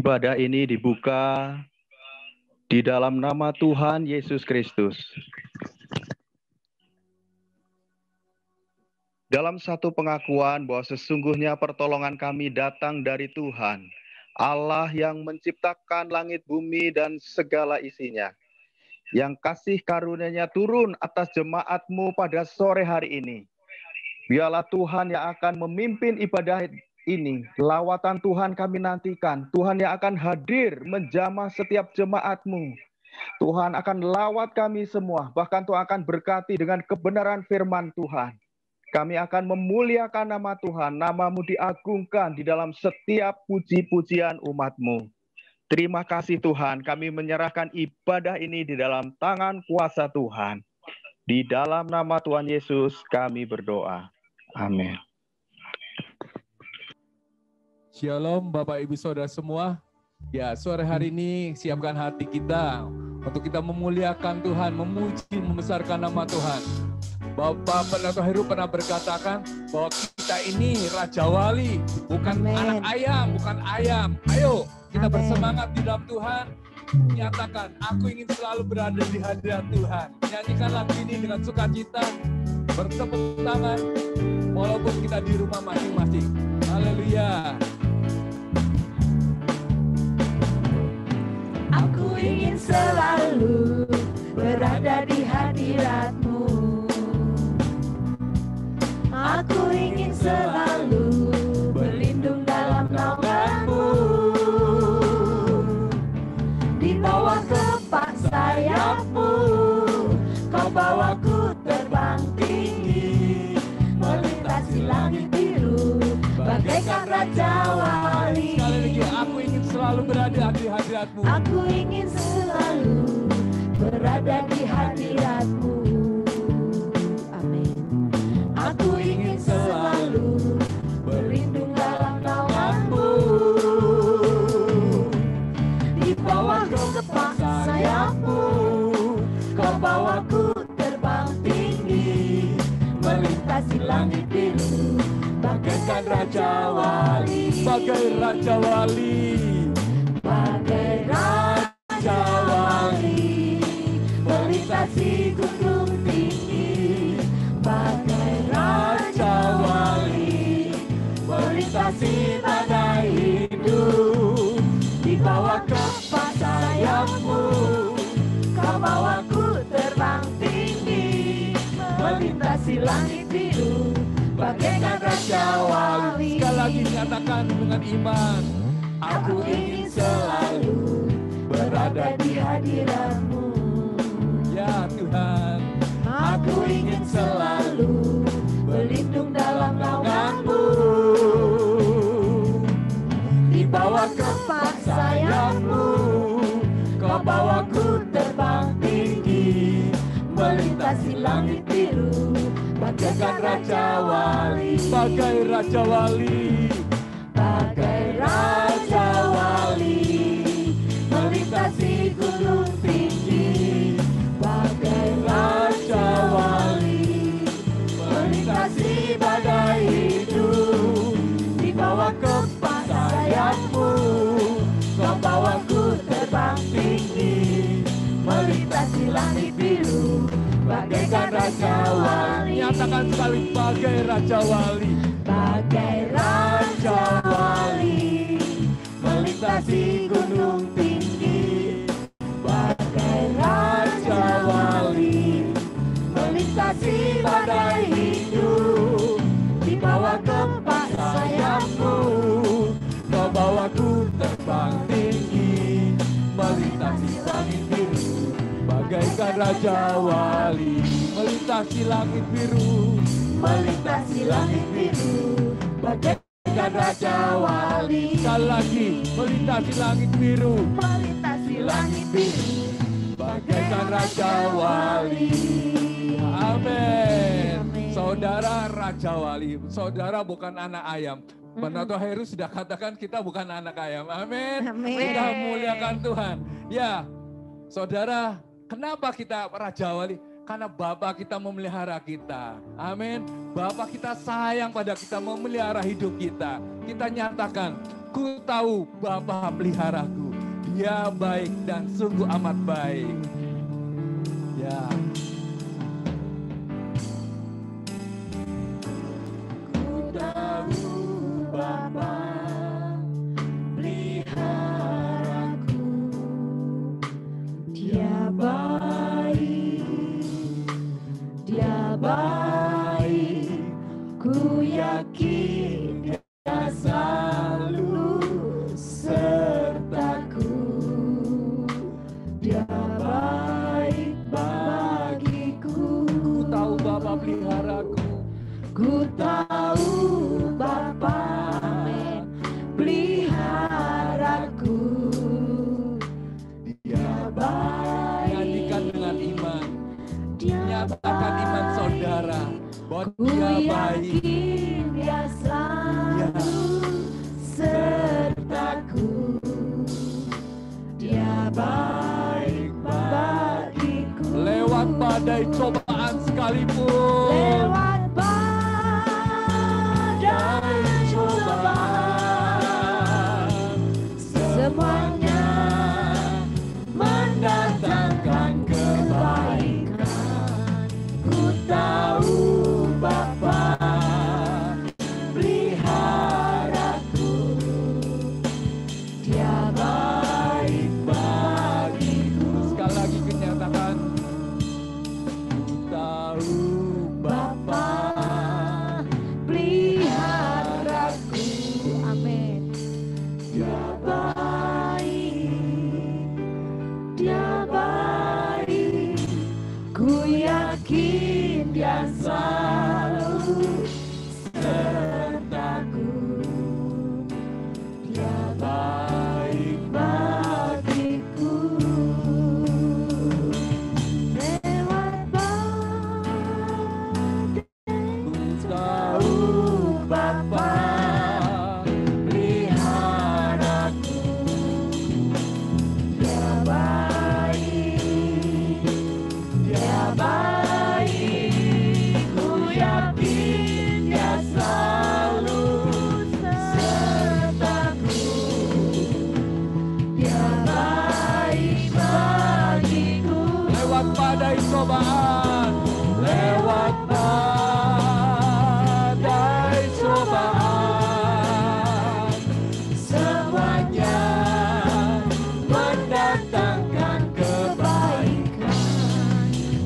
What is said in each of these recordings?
Ibadah ini dibuka di dalam nama Tuhan Yesus Kristus. Dalam satu pengakuan bahwa sesungguhnya pertolongan kami datang dari Tuhan, Allah yang menciptakan langit bumi dan segala isinya, yang kasih karunia-Nya turun atas jemaat-Mu pada sore hari ini. Biarlah Tuhan yang akan memimpin ibadah ini, lawatan Tuhan kami nantikan. Tuhan yang akan hadir menjamah setiap jemaat-Mu. Tuhan akan lawat kami semua, bahkan Tuhan akan berkati dengan kebenaran firman Tuhan. Kami akan memuliakan nama Tuhan, nama-Mu diagungkan di dalam setiap puji-pujian umat-Mu. Terima kasih Tuhan, kami menyerahkan ibadah ini di dalam tangan kuasa Tuhan. Di dalam nama Tuhan Yesus kami berdoa. Amin. Shalom Bapak Ibu Saudara semua. Ya, sore hari ini siapkan hati kita untuk kita memuliakan Tuhan, memuji, membesarkan nama Tuhan. Bapak Pendeta Heru pernah berkatakan bahwa kita ini Raja Wali, bukan anak ayam, bukan ayam. Ayo kita bersemangat di dalam Tuhan. Nyatakan, aku ingin selalu berada di hadirat Tuhan. Nyanyikan lagu ini dengan sukacita, bertepuk tangan, walaupun kita di rumah masing-masing. Haleluya. Aku ingin selalu berada di hadirat-Mu. Aku ingin selalu berlindung dalam naungan-Mu. Di bawah kepak sayap-Mu, Kau bawaku terbang tinggi, melintasi langit biru, bagaikan Raja Wali. Sekali lagi, aku ingin selalu berada di hadirat-Mu. Aku ingin selalu berada di hadirat-Mu. Amin. Aku ingin selalu berlindung dalam naungan-Mu. Di bawah kepak sayap-Mu, Kau bawaku terbang tinggi, melintasi langit biru, bagaikan Raja Wali. Bagai Raja Wali. Bagai Raja Wali, melintasi gunung tinggi. Bagai Raja Wali, melintasi badai hidup. Di bawah kepak sayap-Mu, Kau bawaku terbang tinggi, melintasi langit biru, bagaikan Raja Wali. Sekali lagi nyatakan dengan iman. Aku ingin selalu berada di hadirat-Mu. Ya Tuhan. Aku ingin selalu berlindung dalam naungan-Mu. Di bawah kepak sayap-Mu, Kau bawaku terbang tinggi, melintasi langit biru, bagaikan Raja Wali. Bagai Raja Wali. Bagai Raja Wali, melintasi gunung tinggi. Bagai Raja Wali, melintasi badai hidup. Di bawah kepak sayap-Mu, Kau bawaku terbang tinggi, melintasi langit biru, bagaikan Raja Wali. Nyatakan sekali, bagai Raja Wali. Bagai Raja Wali, melintasi gunung tinggi. Bagai Raja Wali, melintasi badai hidup. Di bawah kepak sayap-Mu, Kau bawaku terbang tinggi, melintasi langit biru, bagaikan Raja Wali. Melintasi langit biru, melintasi langit biru, bagaikan Raja Wali. sekali lagi, melintasi langit biru, Melintasi langit biru, bagaikan Raja Wali. Amin. Saudara Raja Wali, saudara bukan anak ayam. Pendeta Heru sudah katakan kita bukan anak ayam. Amin. Amin. Kita muliakan Tuhan. Ya, saudara, kenapa kita Raja Wali? Karena Bapa kita memelihara kita. Amin. Bapa kita sayang pada kita, memelihara hidup kita. Kita nyatakan, ku tahu Bapa peliharaku. Dia baik dan sungguh amat baik. Ya. Ku tahu Bapa peliharaku, Dia baik, Dia baik, ku yakin Dia selalu sertaku. Dia baik bagiku. Ku tahu Bapa peliharaku. Ku tahu Bapa peliharaku. Dia baik. Nyanyikan dengan iman. Dia Nyatakan iman saudara bahwa Ku Dia baik. yakin Dia selalu sertaku. Dia baik bagiku. Lewat badai cobaan sekalipun. Lewat badai cobaan, semuanya mendatangkan kebaikan. Ku tahu Bapa peliharaku. Dia baik bagiku. Sekali lagi kenyatakan. Ku tahu Bapa peliharaku. Amin. Dia baik, Dia baik, ku yakin Dia selalu sertaku. Dia baik bagiku. Lewat badai tahu Bapa peliharaku. Dia baik, Dia baik, ku yakin Dia selalu sertaku. Dia baik bagiku. lewat badai cobaan. Lewat badai cobaan. Semuanya mendatangkan kebaikan.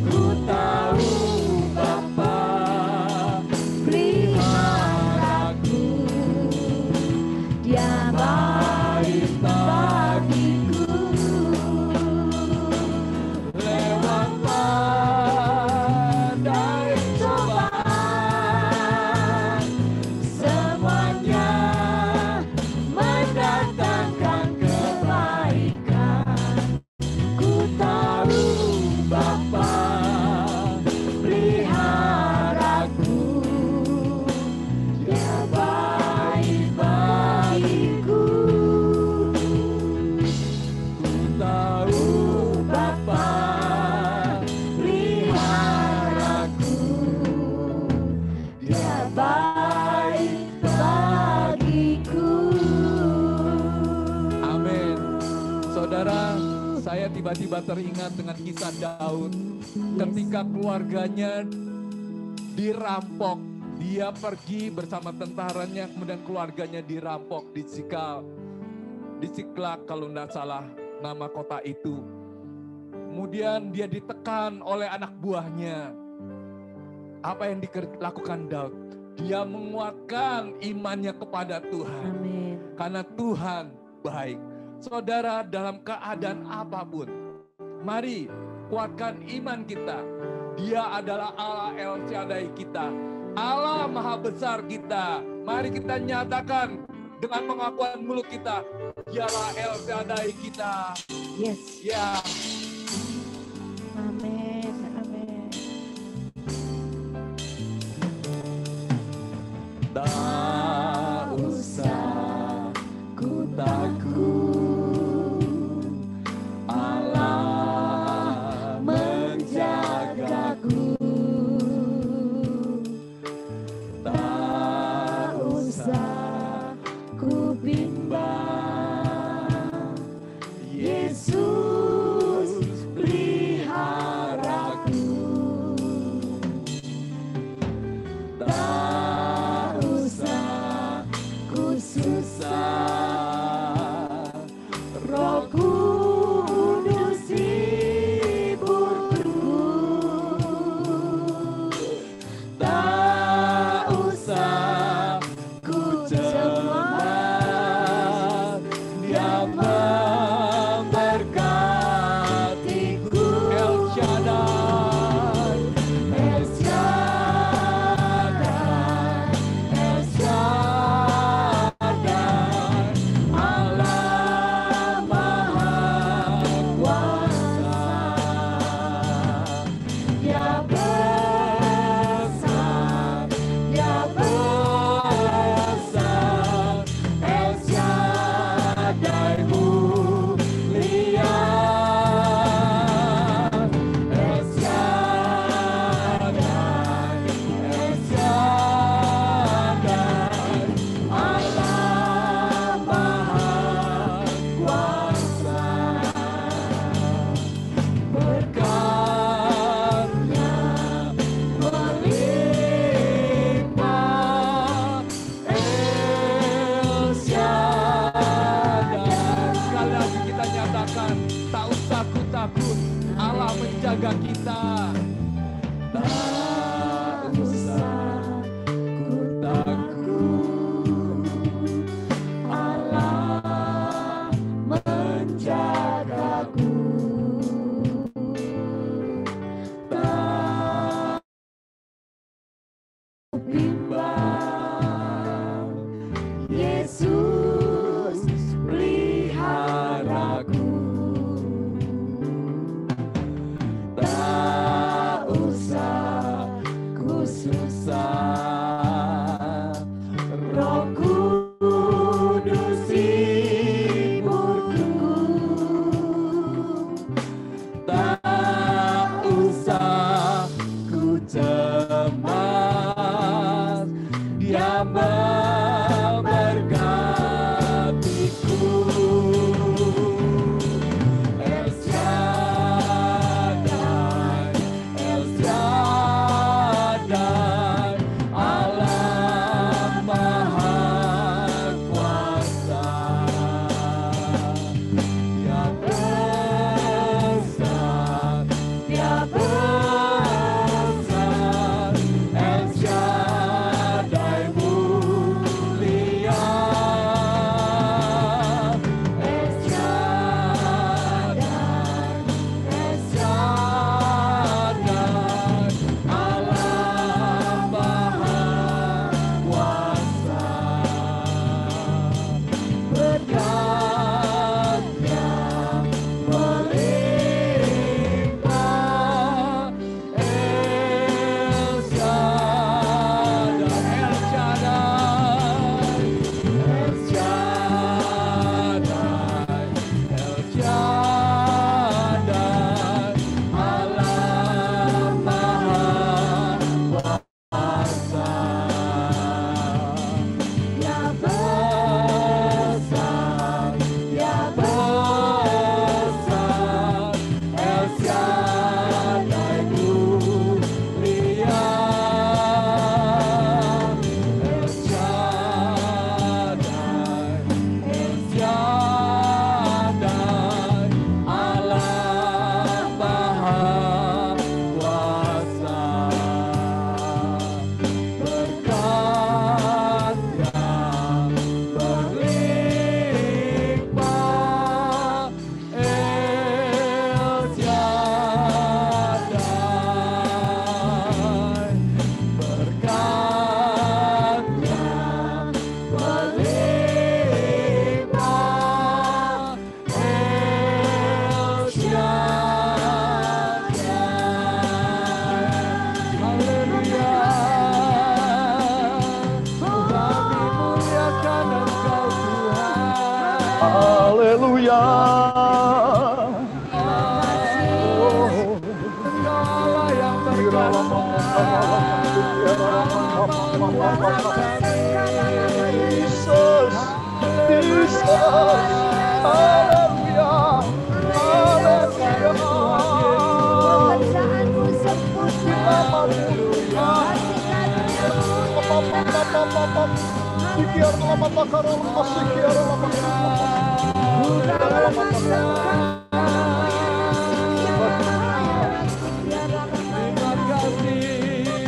Ku tahu Bapa peliharaku. Dia baik bagiku. Lewat badai Cobaan, semuanya mendatangkan kebaikan. Ku tahu Bapa peliharaku. Dia baik bagiku. ku tahu Bapa peliharaku. Dia baik bagiku. Amin. Saudara, saya tiba-tiba teringat dengan kisah Daud ketika keluarganya dirampok. Dia pergi bersama tentaranya, kemudian keluarganya dirampok di Siklak kalau tidak salah nama kota itu. Kemudian dia ditekan oleh anak buahnya. Apa yang dilakukan Daud? Dia menguatkan imannya kepada Tuhan. Amin. Karena Tuhan baik. Saudara, dalam keadaan apapun, mari kuatkan iman kita. Dia adalah Allah El Shaddai kita. Allah Maha Besar kita. Mari kita nyatakan dengan pengakuan mulut kita. Dialah El Shaddai kita. Yes. Ya, Amin. Amin. tak usah ku takut. Allah menjaga menjaga kita. Tak usah ku takut, Allah menjagaku. Tak bimbang, Yesus peliharaku. Tak usah ku susah, Roh Kudus hiburku. Tak usah ku cemas, Dia memberkatiku. El Shaddai, El Shaddai, Allah Maha Kuasa. Dia besar, Dia besar, El Shaddai mulia. El Shaddai, El Shaddai, Allah Maha Kuasa. Berkatnya melimpah, El Shaddai, El Shaddai, El Shaddai, El Shaddai, Allah Maha Kuasa. Dia besar, Dia besar, El Shaddai mulia. El Shaddai, El Shaddai, Allah Maha Kuasa. Berkatnya berlimpah, El Shaddai. Berkatnya berlimpah, El Shaddai. Haleluya. Kami muliakan Engkau Tuhan. Haleluya. Engkau Allah yang Jesus, Jesus, haleluya, haleluya. Pekerjaanmu sempurna. Terima kasih,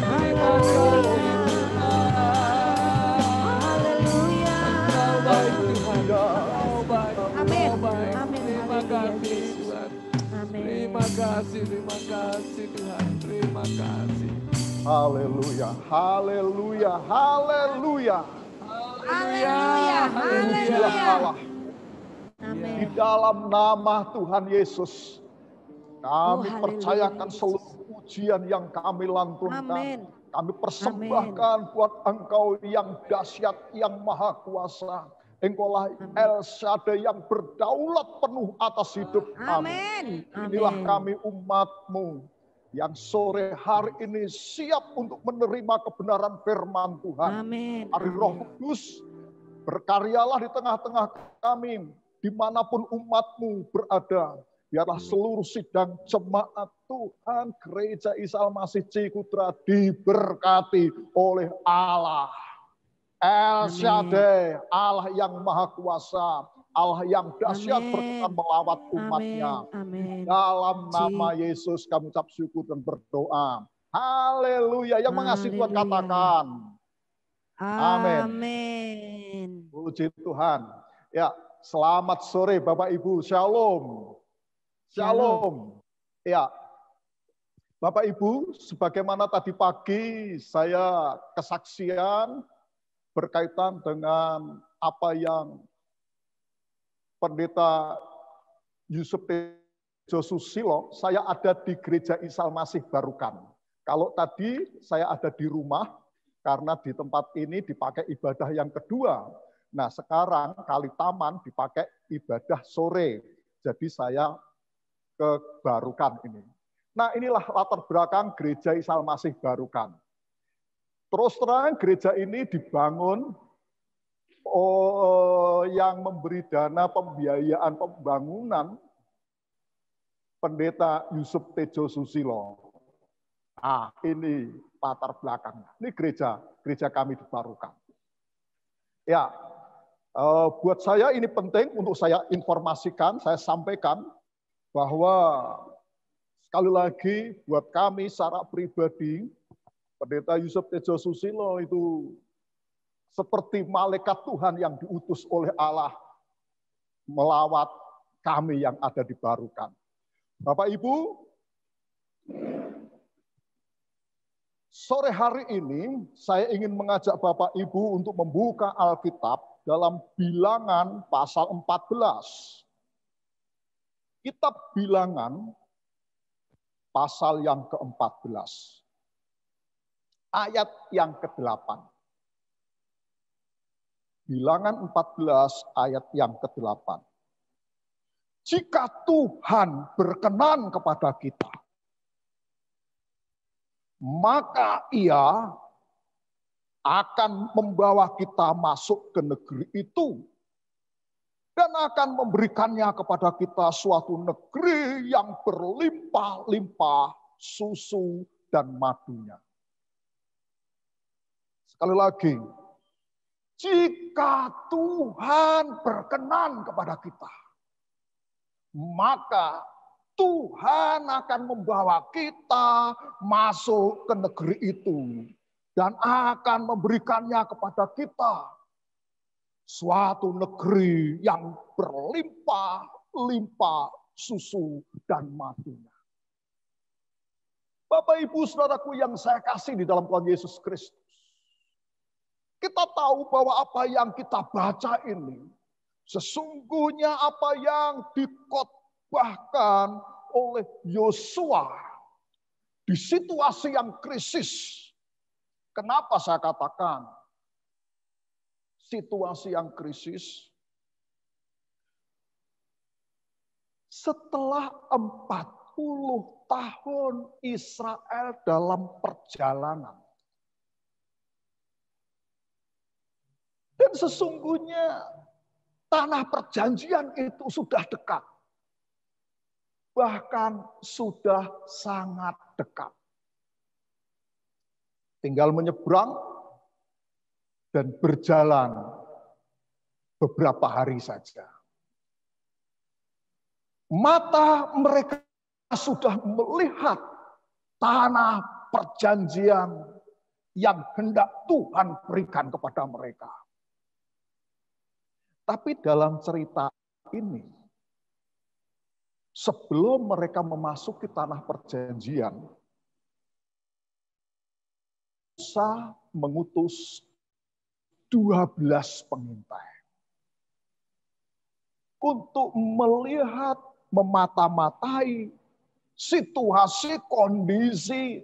terima kasih Tuhan. Haleluya. Engkau baik Tuhan, Engkau baik, Amin. Engkau baik. Amin. Terima kasih Haleluya. Tuhan. Amin. Terima kasih Tuhan. Terima kasih. Haleluya, haleluya, haleluya. Haleluya. Pujilah Allah. Di Amin. dalam nama Tuhan Yesus, kami haleluya, percayakan Yesus. seluruh pujian yang kami lantunkan. Amin. Kami persembahkan buat Engkau yang dahsyat, yang maha kuasa. Engkaulah El Shaddai yang berdaulat penuh atas hidup kami. Amin. Inilah Amin. kami umat-Mu yang sore hari ini siap untuk menerima kebenaran firman Tuhan. Amin. Hari Roh Kudus, berkaryalah di tengah-tengah kami, dimanapun umat-Mu berada. Biarlah seluruh sidang jemaat Tuhan, Gereja Isa Al-Masih Cikutra diberkati oleh Allah. El Shaddai, Allah yang maha kuasa, Allah yang dahsyat Amin. berkenan melawat umatnya. Amin. Dalam nama Yesus kami ucap syukur dan berdoa. Haleluya. Yang mengasihi Tuhan Haleluya. katakan. Amin. Amin. Puji Tuhan. Ya, selamat sore Bapak Ibu. Shalom. Shalom. Ya, Bapak Ibu, sebagaimana tadi pagi saya kesaksian berkaitan dengan apa yang Pendeta Yusuf Tejo Susilo, saya ada di Gereja Isa Masih Barukan. Kalau tadi saya ada di rumah, karena di tempat ini dipakai ibadah yang kedua. Nah sekarang Kali Taman dipakai ibadah sore. Jadi saya ke Barukan ini. Nah inilah latar belakang Gereja Isa Masih Barukan. Terus terang gereja ini dibangun yang memberi dana pembiayaan pembangunan Pendeta Yusuf Tejo Susilo. Ah, ini latar belakangnya. Ini gereja kami di Barukan. Ya, buat saya ini penting untuk saya informasikan, saya sampaikan bahwa sekali lagi buat kami secara pribadi, Pendeta Yusuf Tejo Susilo itu seperti malaikat Tuhan yang diutus oleh Allah melawat kami yang ada di Barukan. Bapak Ibu, sore hari ini saya ingin mengajak Bapak Ibu untuk membuka Alkitab dalam Bilangan pasal 14. Kitab Bilangan pasal yang ke-14. Ayat yang ke-8. Bilangan 14 ayat yang ke-8. Jika Tuhan berkenan kepada kita, maka Ia akan membawa kita masuk ke negeri itu dan akan memberikannya kepada kita suatu negeri yang berlimpah-limpah susu dan madunya. Sekali lagi, jika Tuhan berkenan kepada kita, maka Tuhan akan membawa kita masuk ke negeri itu dan akan memberikannya kepada kita suatu negeri yang berlimpah-limpah susu dan madunya. Bapak Ibu Saudaraku yang saya kasih di dalam Tuhan Yesus Kristus, kita tahu bahwa apa yang kita baca ini sesungguhnya apa yang dikotbahkan oleh Yosua di situasi yang krisis. Kenapa saya katakan situasi yang krisis? Setelah 40 tahun Israel dalam perjalanan. Dan sesungguhnya tanah perjanjian itu sudah dekat. Bahkan sudah sangat dekat. Tinggal menyeberang dan berjalan beberapa hari saja. Mata mereka sudah melihat tanah perjanjian yang hendak Tuhan berikan kepada mereka. Tapi dalam cerita ini, sebelum mereka memasuki tanah perjanjian, Musa mengutus 12 pengintai untuk melihat, memata-matai situasi kondisi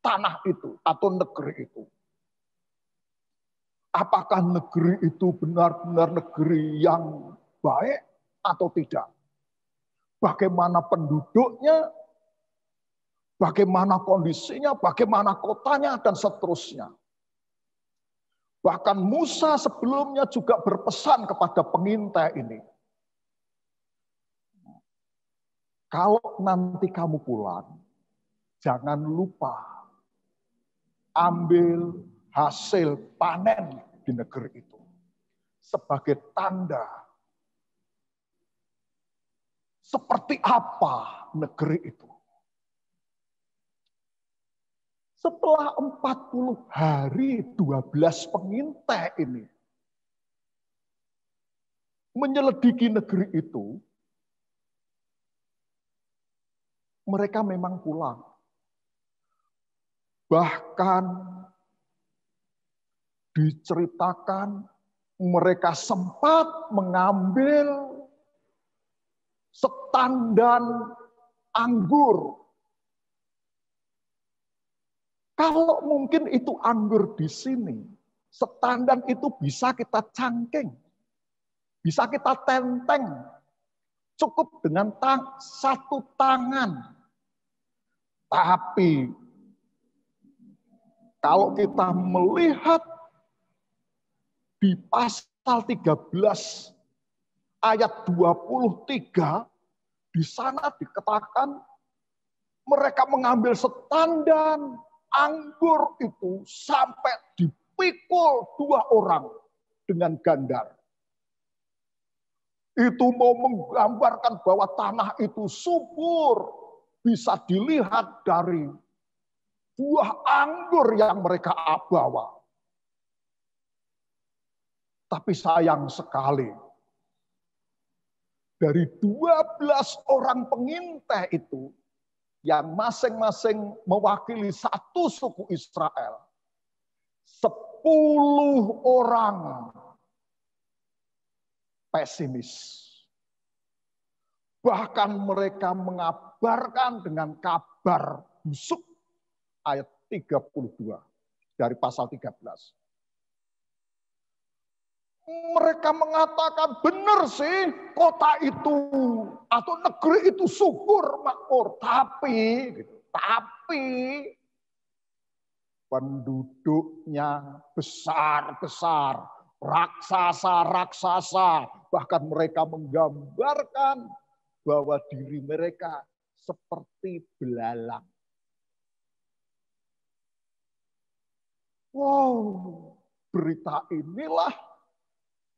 tanah itu atau negeri itu. Apakah negeri itu benar-benar negeri yang baik atau tidak? Bagaimana penduduknya, bagaimana kondisinya, bagaimana kotanya, dan seterusnya. Bahkan Musa sebelumnya juga berpesan kepada pengintai ini. Kalau nanti kamu pulang, jangan lupa ambil hasil panen di negeri itu sebagai tanda seperti apa negeri itu. Setelah 40 hari 12 pengintai ini menyelidiki negeri itu, mereka memang pulang. Bahkan diceritakan mereka sempat mengambil setandan anggur. Kalau mungkin itu anggur di sini, setandan itu bisa kita cangking, bisa kita tenteng, cukup dengan satu tangan. Tapi kalau kita melihat di pasal 13 ayat 23, di sana dikatakan mereka mengambil setandan anggur itu sampai dipikul 2 orang dengan gandar. Itu mau menggambarkan bahwa tanah itu subur, bisa dilihat dari buah anggur yang mereka bawa. Tapi sayang sekali, dari 12 orang pengintai itu, yang masing-masing mewakili satu suku Israel, 10 orang pesimis. Bahkan mereka mengabarkan dengan kabar busuk, ayat 32 dari pasal 13. Mereka mengatakan benar sih kota itu atau negeri itu subur makmur, tapi penduduknya besar-besar, raksasa-raksasa, bahkan mereka menggambarkan bahwa diri mereka seperti belalang. Wow, berita inilah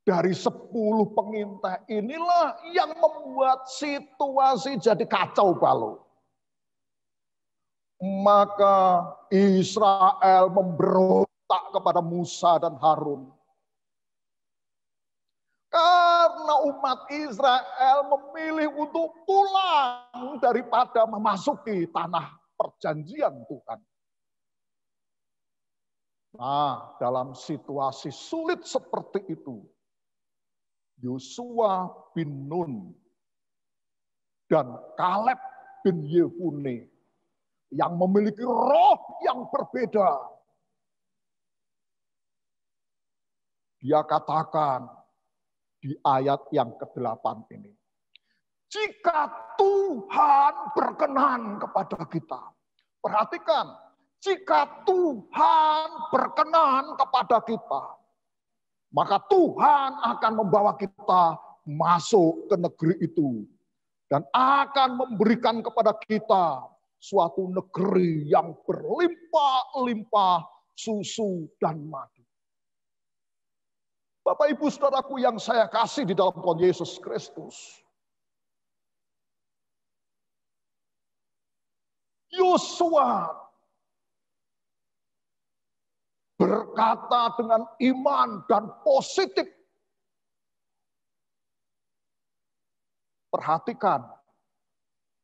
dari 10 pengintai inilah yang membuat situasi jadi kacau balau. Maka Israel memberontak kepada Musa dan Harun. Karena umat Israel memilih untuk pulang daripada memasuki tanah perjanjian Tuhan. Nah, dalam situasi sulit seperti itu, Yosua bin Nun dan Kaleb bin Yefune yang memiliki roh yang berbeda. Dia katakan di ayat yang ke-8 ini, jika Tuhan berkenan kepada kita. Perhatikan, jika Tuhan berkenan kepada kita, maka Tuhan akan membawa kita masuk ke negeri itu. Dan akan memberikan kepada kita suatu negeri yang berlimpah-limpah susu dan madu. Bapak Ibu Saudaraku yang saya kasih di dalam Tuhan Yesus Kristus. Yosua berkata dengan iman dan positif. Perhatikan,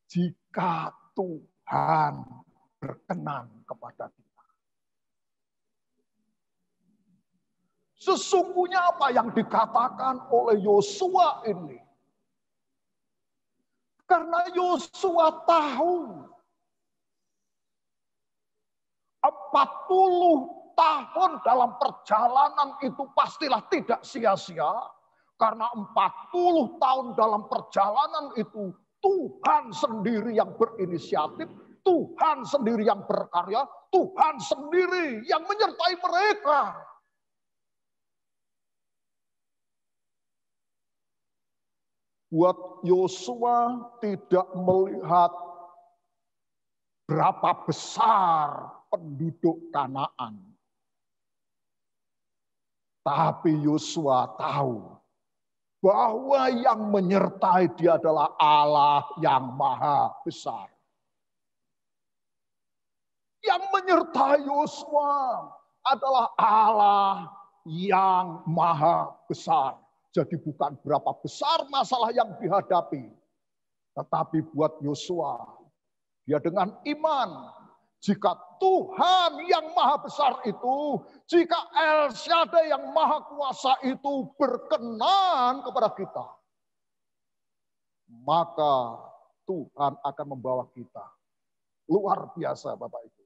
jika Tuhan berkenan kepada kita. Sesungguhnya apa yang dikatakan oleh Yosua ini? Karena Yosua tahu 40 tahun dalam perjalanan itu pastilah tidak sia-sia. Karena 40 tahun dalam perjalanan itu Tuhan sendiri yang berinisiatif, Tuhan sendiri yang berkarya, Tuhan sendiri yang menyertai mereka. Buat Yosua tidak melihat berapa besar penduduk Kanaan. Tapi Yosua tahu bahwa yang menyertai dia adalah Allah yang maha besar. Yang menyertai Yosua adalah Allah yang maha besar. Jadi bukan berapa besar masalah yang dihadapi. Tetapi buat Yosua, dia dengan iman. Jika Tuhan yang maha besar itu, jika El Shaddai yang maha kuasa itu berkenan kepada kita, maka Tuhan akan membawa kita. Luar biasa Bapak Ibu.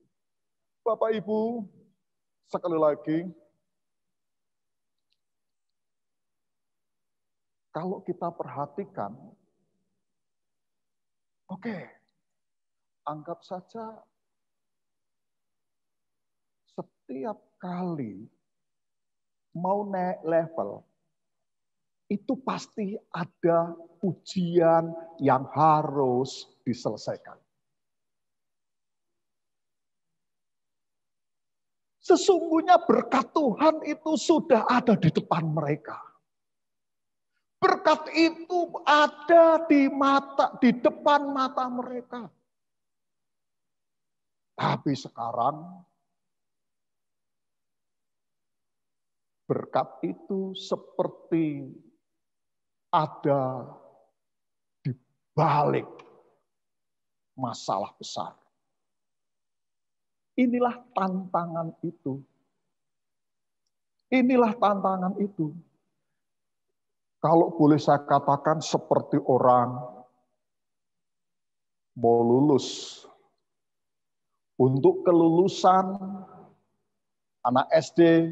Bapak Ibu, sekali lagi, kalau kita perhatikan, oke, anggap saja setiap kali mau naik level, itu pasti ada ujian yang harus diselesaikan. Sesungguhnya berkat Tuhan itu sudah ada di depan mereka. Berkat itu ada di depan mata mereka. Tapi sekarang berkat itu seperti ada di balik masalah besar. Inilah tantangan itu. Inilah tantangan itu. Kalau boleh saya katakan seperti orang mau lulus. Untuk kelulusan anak SD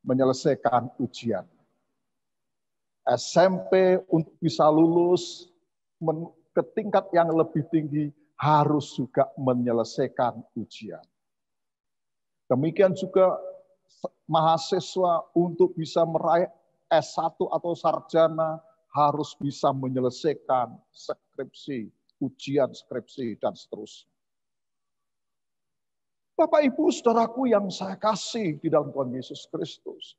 menyelesaikan ujian. SMP untuk bisa lulus ke tingkat yang lebih tinggi harus juga menyelesaikan ujian. Demikian juga mahasiswa untuk bisa meraih S1 atau sarjana harus bisa menyelesaikan skripsi, ujian skripsi, dan seterusnya. Bapak, Ibu, Saudaraku yang saya kasih di dalam Tuhan Yesus Kristus.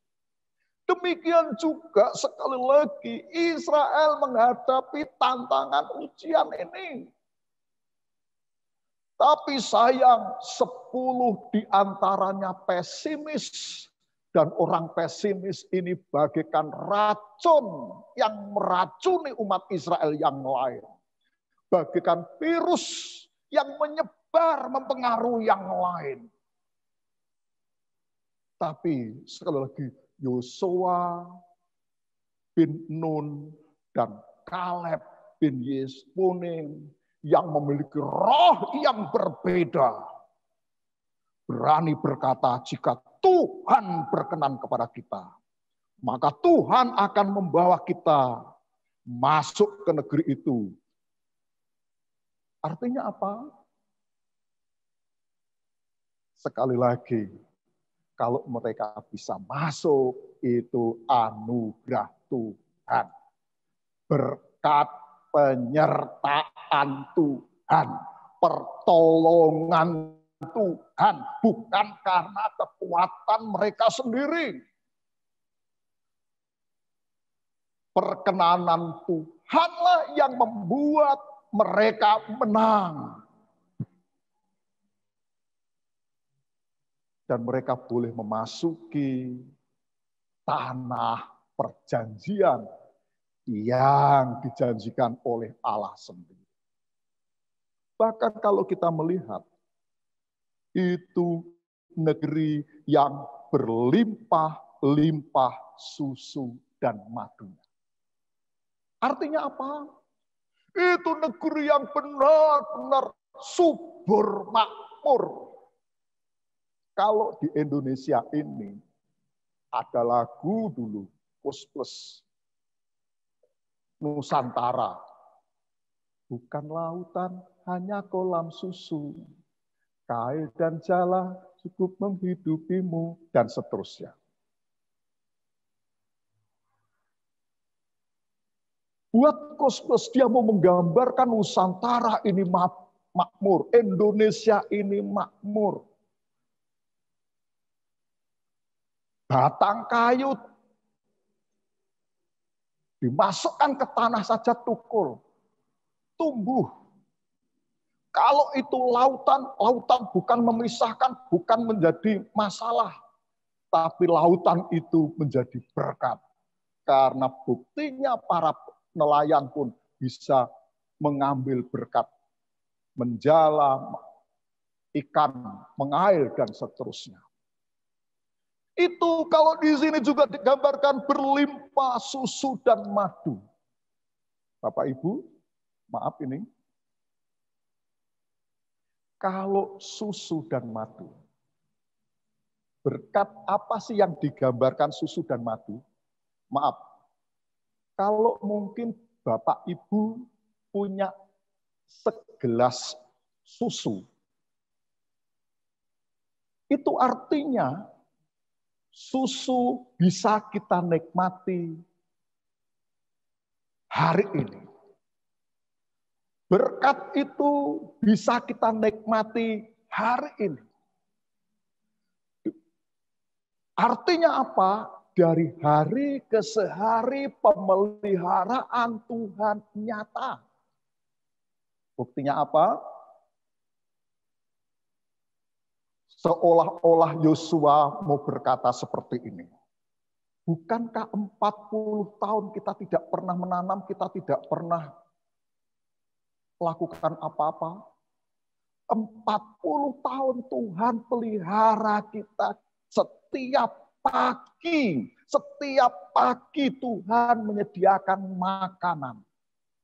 Demikian juga sekali lagi Israel menghadapi tantangan ujian ini. Tapi sayang 10 diantaranya pesimis. Dan orang pesimis ini bagaikan racun yang meracuni umat Israel yang lain. Bagaikan virus yang menyebar mempengaruhi yang lain. Tapi sekali lagi Yosua bin Nun dan Kaleb bin Yefune yang memiliki roh yang berbeda, berani berkata, jika Tuhan berkenan kepada kita, maka Tuhan akan membawa kita masuk ke negeri itu. Artinya apa? Sekali lagi, kalau mereka bisa masuk, itu anugerah Tuhan. Berkat penyertaan Tuhan, pertolongan Tuhan, bukan karena kekuatan mereka sendiri. Perkenanan Tuhanlah yang membuat mereka menang. Dan mereka boleh memasuki tanah perjanjian yang dijanjikan oleh Allah sendiri. Bahkan kalau kita melihat, itu negeri yang berlimpah-limpah susu dan madunya. Artinya apa? Itu negeri yang benar-benar subur makmur. Kalau di Indonesia ini ada lagu dulu, Plus Nusantara. Bukan lautan, hanya kolam susu. Kail dan jala cukup menghidupimu, dan seterusnya. Buat Plus, dia mau menggambarkan Nusantara ini makmur, Indonesia ini makmur. Batang kayu Dimasukkan ke tanah saja tukul, tumbuh. Kalau itu lautan, lautan bukan memisahkan, bukan menjadi masalah. Tapi lautan itu menjadi berkat. Karena buktinya para nelayan pun bisa mengambil berkat. Menjala, ikan, mengail, dan seterusnya. Itu kalau di sini juga digambarkan berlimpah susu dan madu. Bapak Ibu, maaf ini. Kalau susu dan madu, berkat apa sih yang digambarkan susu dan madu? Maaf, kalau mungkin Bapak Ibu punya segelas susu, itu artinya susu bisa kita nikmati hari ini. Berkat itu bisa kita nikmati hari ini. Artinya apa? Dari hari ke sehari pemeliharaan Tuhan nyata. Buktinya apa? Seolah-olah Yosua mau berkata seperti ini. Bukankah 40 tahun kita tidak pernah menanam, kita tidak pernah lakukan apa-apa? 40 tahun Tuhan pelihara kita setiap pagi. Setiap pagi Tuhan menyediakan makanan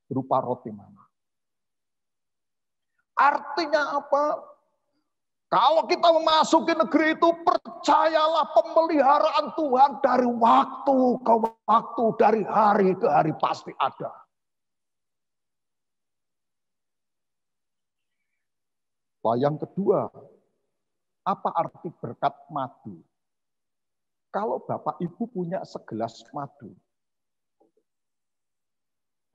berupa roti mana. Artinya apa? Kalau kita memasuki negeri itu, percayalah pemeliharaan Tuhan dari waktu ke waktu, dari hari ke hari pasti ada. Yang kedua, apa arti berkat madu? Kalau Bapak Ibu punya segelas madu,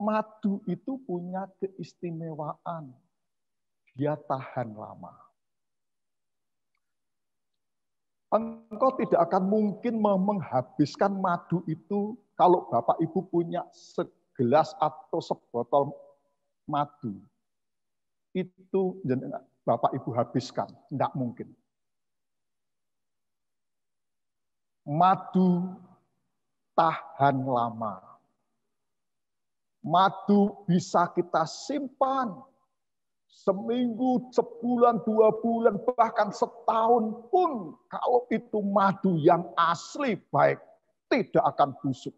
madu itu punya keistimewaan, dia tahan lama. Engkau tidak akan mungkin menghabiskan madu itu kalau Bapak Ibu punya segelas atau sebotol madu. Itu Bapak Ibu habiskan, tidak mungkin. Madu tahan lama. Madu bisa kita simpan seminggu, sebulan, 2 bulan, bahkan setahun pun kalau itu madu yang asli baik, tidak akan busuk.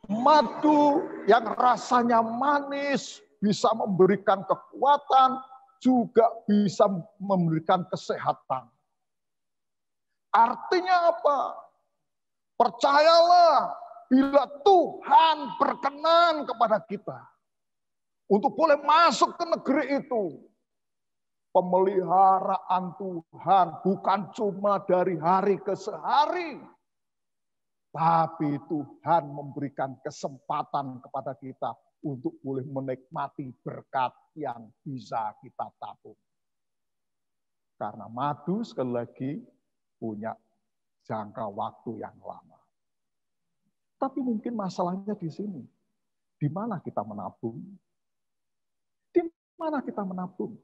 Madu yang rasanya manis bisa memberikan kekuatan, juga bisa memberikan kesehatan. Artinya apa? Percayalah, bila Tuhan berkenan kepada kita, untuk boleh masuk ke negeri itu, pemeliharaan Tuhan bukan cuma dari hari ke sehari, tapi Tuhan memberikan kesempatan kepada kita untuk boleh menikmati berkat yang bisa kita tabung. Karena madu sekali lagi punya jangka waktu yang lama. Tapi mungkin masalahnya di sini. Di mana kita menabung? Di mana kita menabung?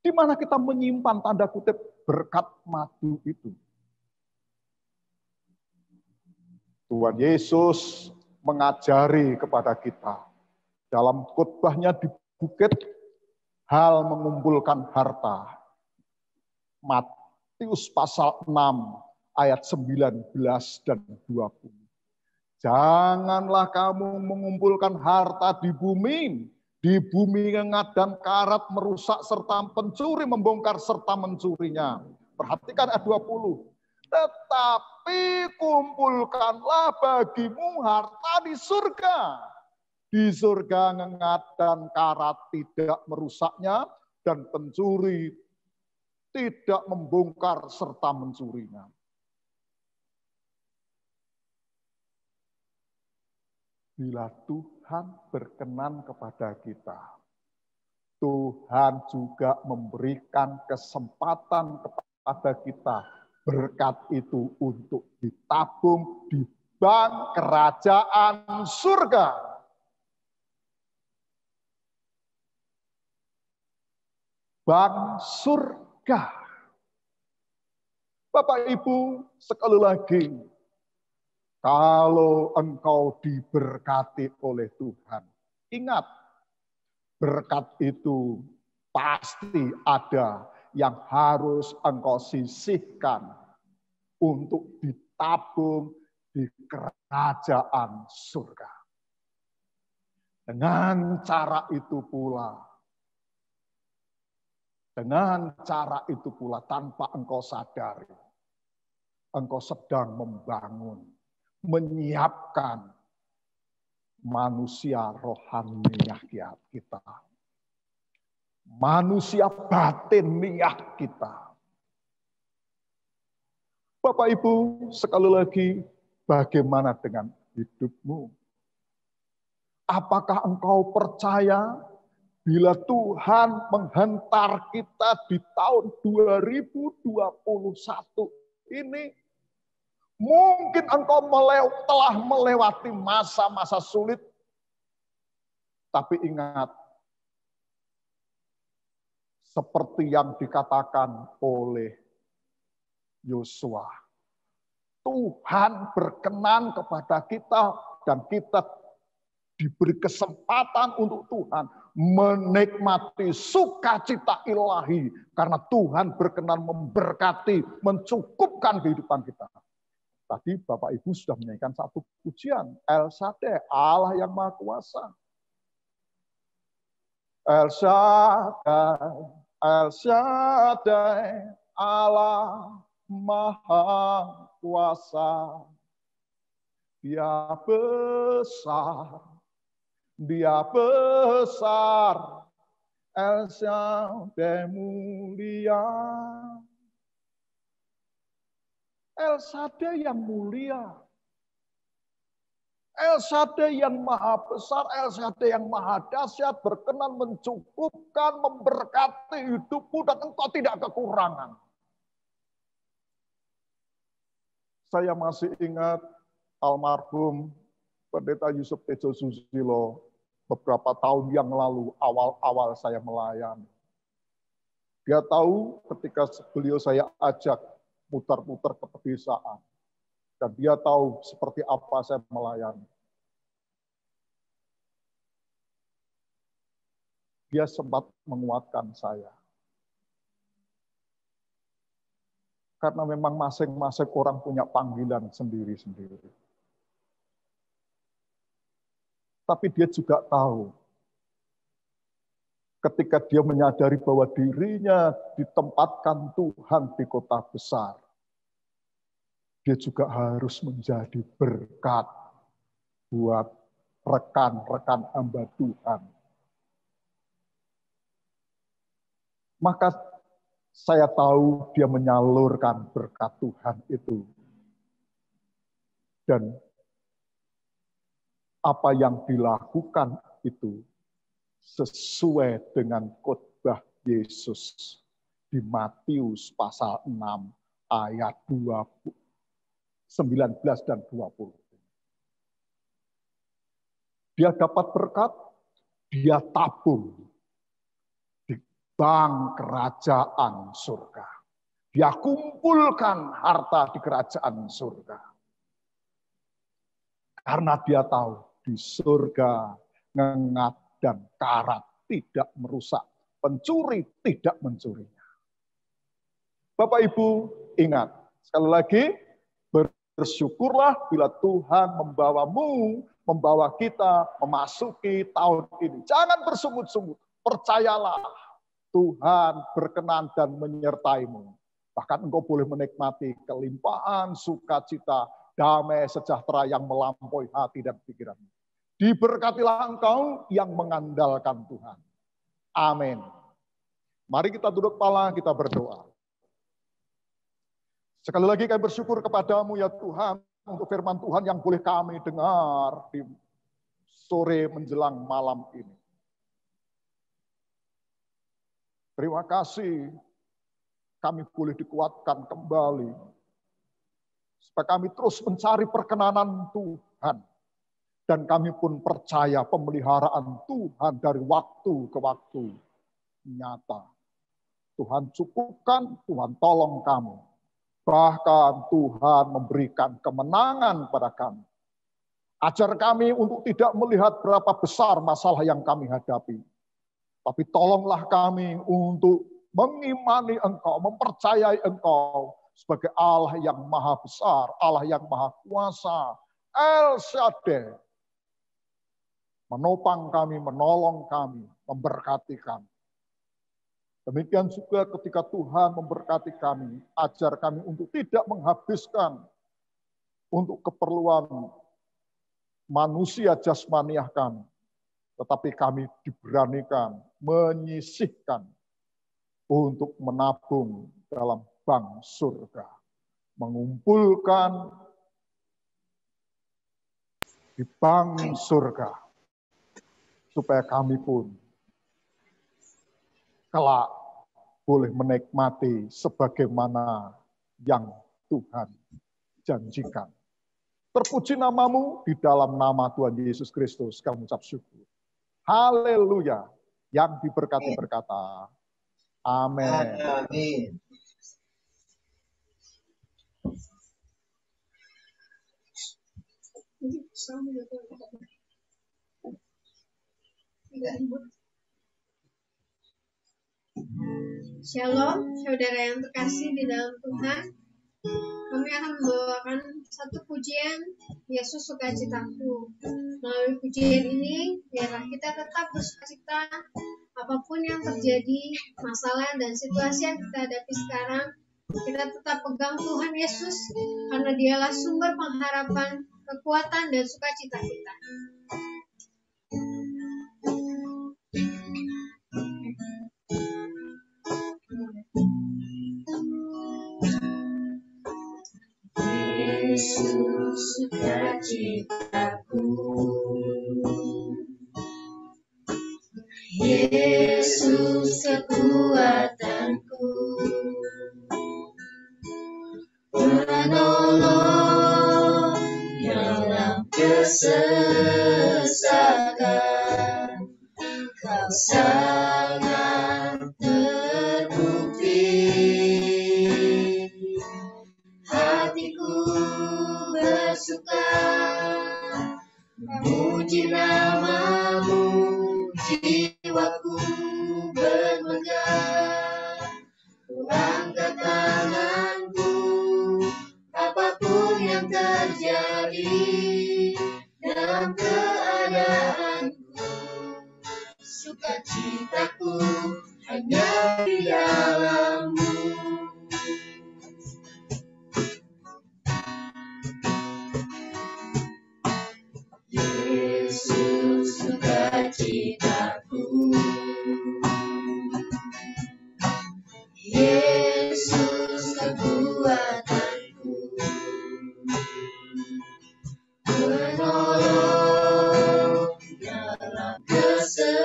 Di mana kita menyimpan tanda kutip berkat madu itu? Tuhan Yesus mengajari kepada kita dalam khotbahnya di bukit hal mengumpulkan harta. Matius pasal 6 ayat 19 dan 20. Janganlah kamu mengumpulkan harta di bumi ngengat dan karat merusak serta pencuri membongkar serta mencurinya. Perhatikan ayat 20. Tetapi kumpulkanlah bagimu harta di surga. Di surga ngengat dan karat tidak merusaknya dan pencuri tidak membongkar serta mencurinya. Bila Tuhan berkenan kepada kita, Tuhan juga memberikan kesempatan kepada kita berkat itu untuk ditabung, bank kerajaan surga. Bank surga. Bapak Ibu, sekali lagi, kalau engkau diberkati oleh Tuhan, ingat, berkat itu pasti ada yang harus engkau sisihkan untuk ditabung di kerajaan surga. Dengan cara itu pula, tanpa engkau sadari, engkau sedang membangun, menyiapkan manusia rohaniah kita. Manusia batiniah kita. Bapak Ibu, sekali lagi, bagaimana dengan hidupmu? Apakah engkau percaya bila Tuhan menghantar kita di tahun 2021 ini, mungkin engkau telah melewati masa-masa sulit, tapi ingat, seperti yang dikatakan oleh Yosua, Tuhan berkenan kepada kita dan kita diberi kesempatan untuk Tuhan menikmati sukacita ilahi karena Tuhan berkenan memberkati, mencukupkan kehidupan kita. Tadi Bapak Ibu sudah menyanyikan satu pujian, El Shaddai, Allah yang Maha Kuasa. El Shaddai, El Shaddai, Allah Maha Kuasa. Dia besar, El Shaddai mulia. El Shaddai yang mulia. El Shaddai yang maha besar, El Shaddai yang maha dahsyat, berkenan mencukupkan, memberkati hidupmu dan engkau tidak kekurangan. Saya masih ingat almarhum Pendeta Yusuf Tejo Susilo beberapa tahun yang lalu, awal-awal saya melayani. Dia tahu ketika beliau saya ajak muter-muter ke pedesaan. Dan dia tahu seperti apa saya melayani. Dia sempat menguatkan saya. Karena memang masing-masing orang punya panggilan sendiri-sendiri. Tapi dia juga tahu, ketika dia menyadari bahwa dirinya ditempatkan Tuhan di kota besar, dia juga harus menjadi berkat buat rekan-rekan hamba Tuhan. Maka saya tahu dia menyalurkan berkat Tuhan itu. Dan apa yang dilakukan itu sesuai dengan khotbah Yesus di Matius pasal 6 ayat 19 dan 20. Dia dapat berkat, dia tabung di bank kerajaan surga. Dia kumpulkan harta di kerajaan surga. Karena dia tahu di surga ngengat dan karat tidak merusak, pencuri tidak mencurinya. Bapak Ibu ingat, sekali lagi, bersyukurlah bila Tuhan membawa kita memasuki tahun ini. Jangan bersungut-sungut, percayalah Tuhan berkenan dan menyertaimu. Bahkan engkau boleh menikmati kelimpahan, sukacita, damai, sejahtera yang melampaui hati dan pikiranmu. Diberkatilah engkau yang mengandalkan Tuhan. Amin. Mari kita duduk kepala, kita berdoa. Sekali lagi kami bersyukur kepadamu ya Tuhan, untuk firman Tuhan yang boleh kami dengar di sore menjelang malam ini. Terima kasih kami boleh dikuatkan kembali supaya kami terus mencari perkenanan Tuhan. Dan kami pun percaya pemeliharaan Tuhan dari waktu ke waktu nyata. Tuhan cukupkan, Tuhan tolong kami. Bahkan Tuhan memberikan kemenangan pada kami. Ajar kami untuk tidak melihat berapa besar masalah yang kami hadapi. Tapi tolonglah kami untuk mengimani Engkau, mempercayai Engkau sebagai Allah yang maha besar, Allah yang maha kuasa, El Shaddai. Menopang kami, menolong kami, memberkati kami. Demikian juga ketika Tuhan memberkati kami, ajar kami untuk tidak menghabiskan untuk keperluan manusia jasmaniah kami. Tetapi kami diberanikan, menyisihkan untuk menabung dalam bank surga. Mengumpulkan di bank surga. Supaya kami pun kelak boleh menikmati sebagaimana yang Tuhan janjikan. Terpuji namamu, di dalam nama Tuhan Yesus Kristus kami ucap syukur. Haleluya. Yang diberkati berkata, amin. Amin. Shalom, saudara yang terkasih di dalam Tuhan. Kami akan membawakan satu pujian, Yesus Sukacitaku. Melalui pujian ini, biarlah kita tetap bersukacita apapun yang terjadi, masalah dan situasi yang kita hadapi sekarang. Kita tetap pegang Tuhan Yesus, karena Dialah sumber pengharapan, kekuatan, dan sukacita kita. Yesus sukacitaku, Yesus kekuatanku, penolong dalam kesesakan, Kau sangat terbukti. Hatiku bersuka, memuji namamu, jiwaku bermegah. Ku angkat tanganku, apapun yang terjadi dalam keadaanku. Sukacitaku hanya di dalam-Mu. Yesus sukacitaku, Yesus kekuatanku, penolong dalam kesesakan,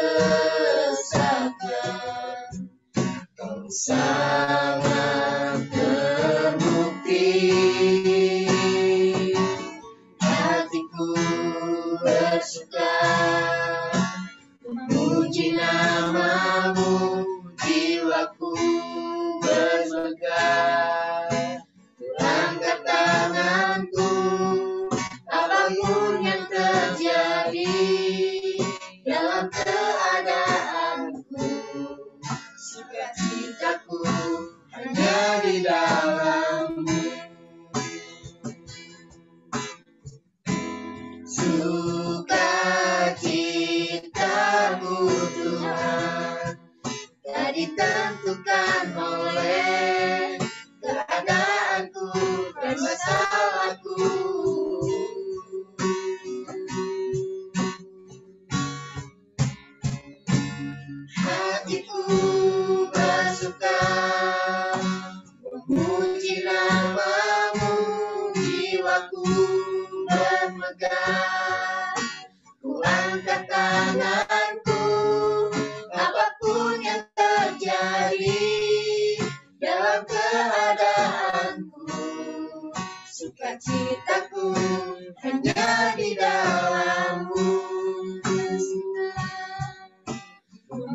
Kau sangat terbukti. Hatiku bersuka, memuji namamu, jiwaku bermegah. Ku angkat tanganku, apapun yang terjadi dalam keadaanku. Sukacitaku hanya di dalam-Mu. Sukacitaku Tuhan,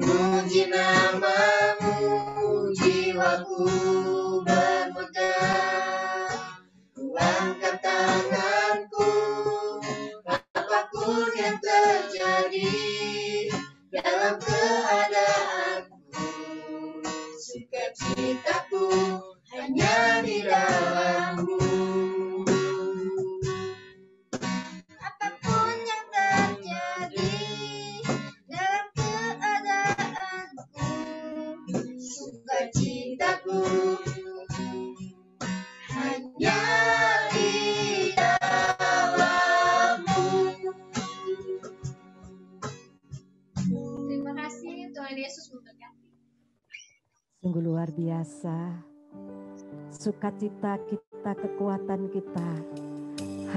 Memuji namamu, jiwaku berpegang. Ku angkat tanganku, apapun yang terjadi dalam keadaanku. Sukacitaku hanya di dalam-Mu. Apapun yang terjadi dalam keadaanku, Sukacitaku hanya di dalam-Mu. Terima kasih Tuhan Yesus memberkati. sungguh luar biasa. Sukacita kita, kekuatan kita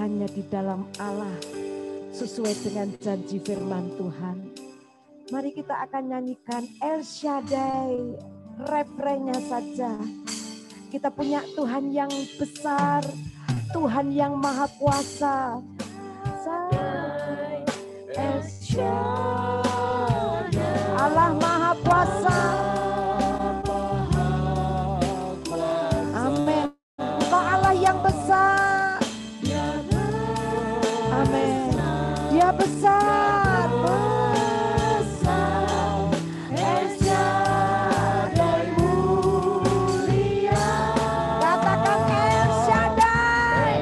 hanya di dalam Allah, sesuai dengan janji firman Tuhan. Mari kita akan nyanyikan El Shaddai, refrennya saja. Kita punya Tuhan yang besar, Tuhan yang maha kuasa. El Shaddai, Allah maha kuasa. Amin. Engkau Allah yang besar. Amin. Dia besar, besar. El Shaddai mulia. Katakan El Shaddai.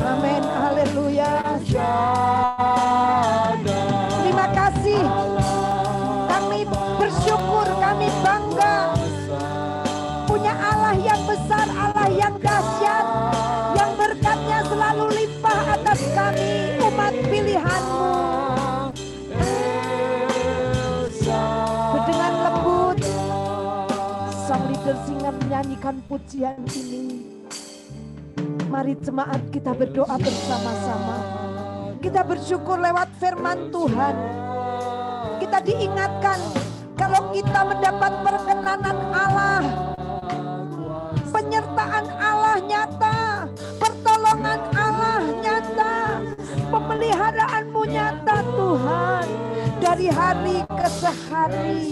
Amin. Haleluya. Terima kasih. Kami bersyukur, kami bangga punya Allah yang besar, Allah yang dahsyat, yang berkatnya selalu limpah atas kami, umat pilihan-Mu. Dengan lembut, sang leader singer menyanyikan pujian ini. Mari jemaat kita berdoa bersama-sama. Kita bersyukur lewat firman Tuhan. Kita diingatkan kalau kita mendapat perkenanan Allah, penyertaan Allah nyata, pertolongan Allah nyata, pemeliharaan-Mu nyata Tuhan, dari hari ke hari.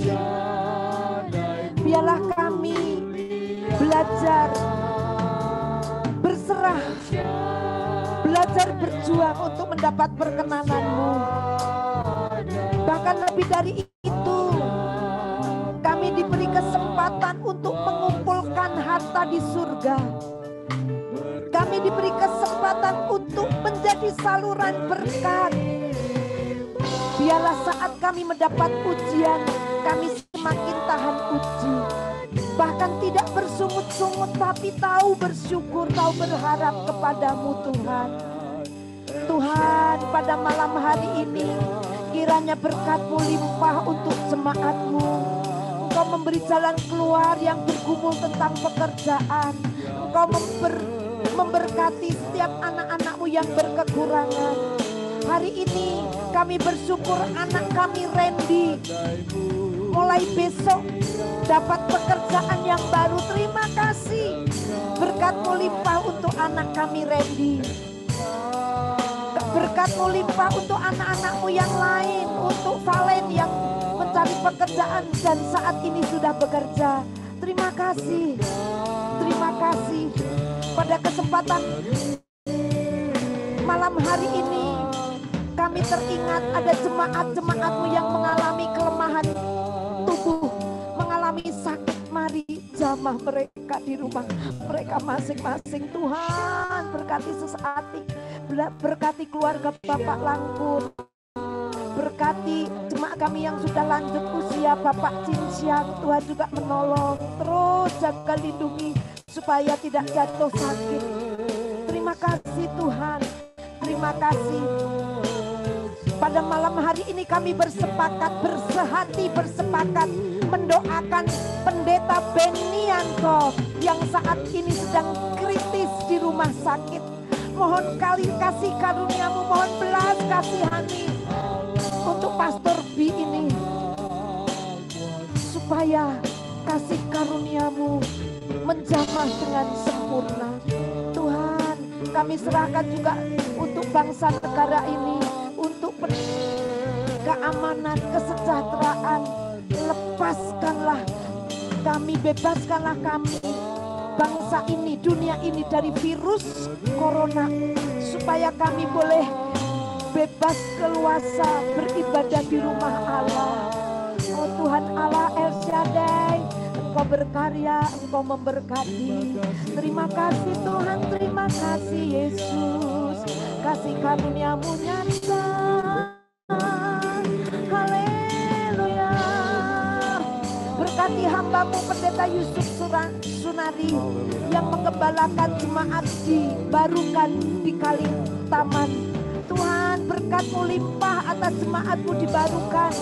Biarlah kami belajar berserah, belajar berjuang untuk mendapat perkenanan-Mu. Bahkan lebih dari itu, kami diberi kesempatan untuk mengumpulkan harta di surga. Kami diberi kesempatan untuk menjadi saluran berkat. Biarlah saat kami mendapat ujian, kami semakin tahan uji. Bahkan tidak bersungut-sungut, tapi tahu bersyukur, tahu berharap kepadamu Tuhan. Tuhan, pada malam hari ini, kiranya berkat-Mu limpah untuk jemaat-Mu. Engkau memberi jalan keluar yang bergumul tentang pekerjaan. Engkau memberkati setiap anak-anak-Mu yang berkekurangan. Hari ini kami bersyukur anak kami Randy mulai besok dapat pekerjaan yang baru. Terima kasih. Berkat-Mu limpah untuk anak kami Randy. Berkat-Mu limpah untuk anak-anak-Mu yang lain. Untuk Valen yang mencari pekerjaan dan saat ini sudah bekerja. Terima kasih. Terima kasih. Pada kesempatan malam hari ini kami teringat ada jemaat-jemaat-Mu yang mengalami kelemahan tubuh, mengalami sakit. Mari jamah mereka di rumah mereka masing-masing. Tuhan berkati sesaati, berkati keluarga Bapak Langkun, berkati jemaat kami yang sudah lanjut usia, Bapak Cinciang. Tuhan juga menolong, terus jaga lindungi supaya tidak jatuh sakit. Terima kasih Tuhan, terima kasih. Pada malam hari ini kami bersepakat, bersehati bersepakat mendoakan Pendeta Benianto yang saat ini sedang kritis di rumah sakit. Mohon kasih karunia-Mu, mohon belas kasihani untuk Pastor B ini, supaya kasih karunia-Mu menjamah dengan sempurna. Tuhan, kami serahkan juga untuk bangsa negara ini, untuk keamanan, kesejahteraan. Lepaskanlah kami, bebaskanlah kami, bangsa ini, dunia ini dari virus corona, supaya kami boleh bebas keluasa beribadah di rumah Allah. Oh Tuhan Allah El Shaddai, Engkau berkarya, Engkau memberkati. Terima kasih Tuhan, terima kasih Yesus. Kasih karunia-Mu nyata. Haleluya. Berkati hamba-Mu Pendeta Yusuf Sunari yang menggembalakan jemaat di Barukan di Kalitaman. Tuhan, berkat-Mu limpah atas jemaat-Mu di Barukan,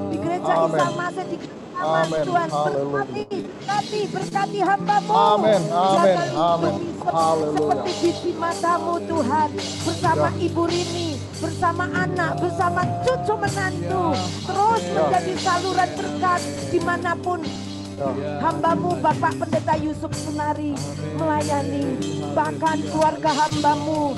di gereja Isa Masih di Kalitaman. Tuhan, berkati hamba-Mu. Amin, amin, Jaga amin. lindungi Haleluya. seperti biji mata-Mu Tuhan, bersama Ibu Rini, bersama anak, bersama cucu menantu, terus menjadi saluran berkat dimanapun hamba-Mu Bapak Pendeta Yusuf Sunari melayani, bahkan keluarga hamba-Mu,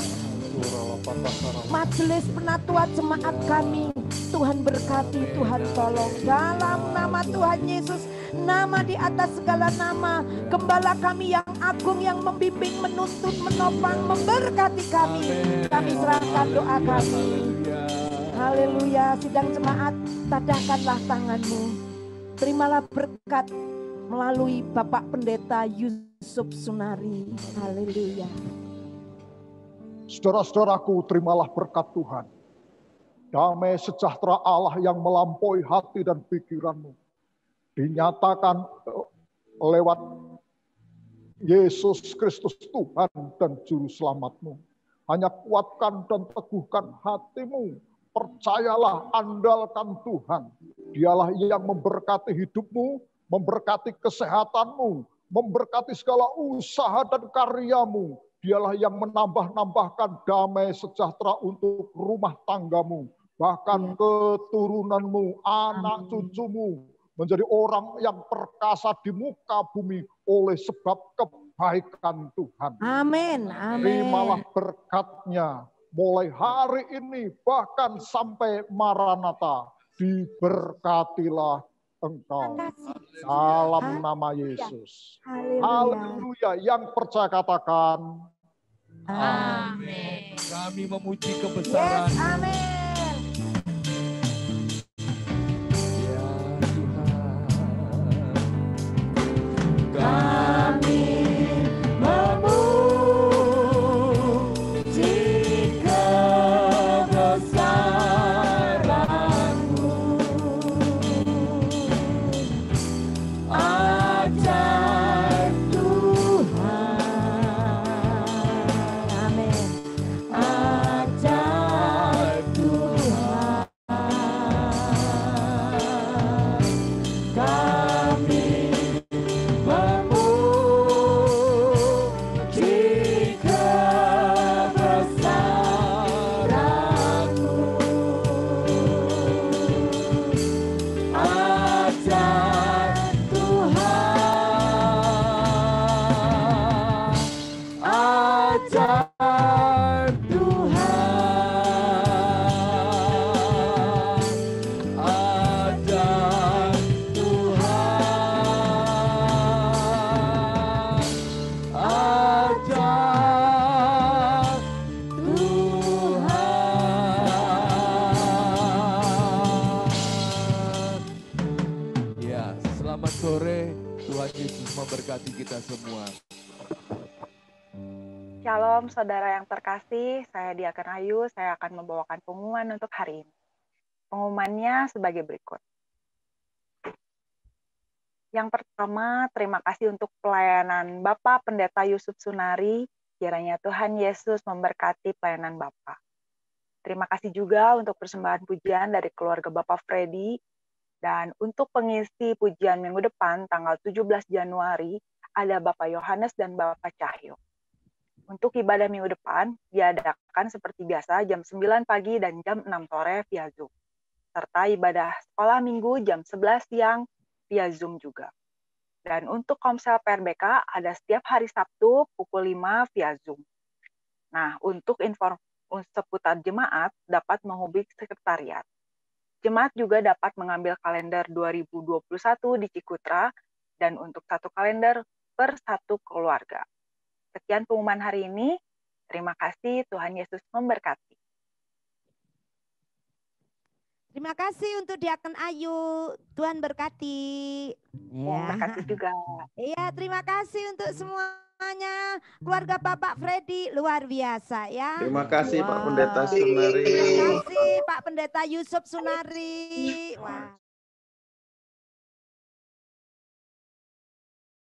majelis penatua jemaat kami. Tuhan berkati, Tuhan tolong, dalam nama Tuhan Yesus, nama di atas segala nama, gembala kami yang agung, yang membimbing, menuntun, menopang, memberkati kami. Kami serahkan doa kami. Haleluya. Sidang jemaat, tadahkanlah tangan-Mu, terimalah berkat melalui Bapak Pendeta Yusuf Sunari. Haleluya. Saudara-saudaraku, terimalah berkat Tuhan. Damai sejahtera Allah yang melampaui hati dan pikiranmu dinyatakan lewat Yesus Kristus Tuhan dan Juru Selamatmu. Hanya kuatkan dan teguhkan hatimu. Percayalah, andalkan Tuhan. Dialah yang memberkati hidupmu, memberkati kesehatanmu, memberkati segala usaha dan karyamu. Dialah yang menambah-nambahkan damai sejahtera untuk rumah tanggamu. Bahkan keturunanmu, anak cucumu menjadi orang yang perkasa di muka bumi oleh sebab kebaikan Tuhan. Amin. Amin. Terimalah berkat-Nya mulai hari ini bahkan sampai Maranatha. Diberkatilah Engkau dalam nama Yesus. Haleluya. Yang percaya katakan Amin. Kami memuji Yes, kebesaran. amin. Ya Tuhan. Kami memuji kebesaran-Mu. Ajaib Tuhan. Amin. Ajaib Tuhan. Kami memuji kebesaran-Mu. Ajaib Tuhan. Ajaib Tuhan. Ajaib Tuhan. Ajaib Tuhan. Ya, selamat sore. Tuhan Yesus memberkati kita semua. Shalom saudara yang terkasih, saya Diaken Ayu, saya akan membawakan pengumuman untuk hari ini. Pengumumannya sebagai berikut. Yang pertama, terima kasih untuk pelayanan Bapak Pendeta Yusuf Sunari. Kiranya Tuhan Yesus memberkati pelayanan Bapak. Terima kasih juga untuk persembahan pujian dari keluarga Bapak Freddy. Dan untuk pengisi pujian minggu depan, tanggal 17 Januari, ada Bapak Yohanes dan Bapak Cahyo. Untuk ibadah minggu depan, diadakan seperti biasa jam 9 pagi dan jam 6 sore via Zoom. Serta ibadah sekolah minggu jam 11 siang via Zoom juga. Dan untuk Komsel PRBK ada setiap hari Sabtu pukul 5 via Zoom. Nah, untuk informasi seputar jemaat dapat menghubungi sekretariat. Jemaat juga dapat mengambil kalender 2021 di Cikutra dan untuk satu kalender per satu keluarga. Sekian pengumuman hari ini. Terima kasih, Tuhan Yesus memberkati. Terima kasih untuk Diaken Ayu. Tuhan berkati. Terima kasih juga. Iya, terima kasih untuk semuanya. Keluarga Bapak Freddy luar biasa ya. Terima kasih Pak Pendeta Terima Sunari. kasih Pak Pendeta Yusuf Sunari. Wah.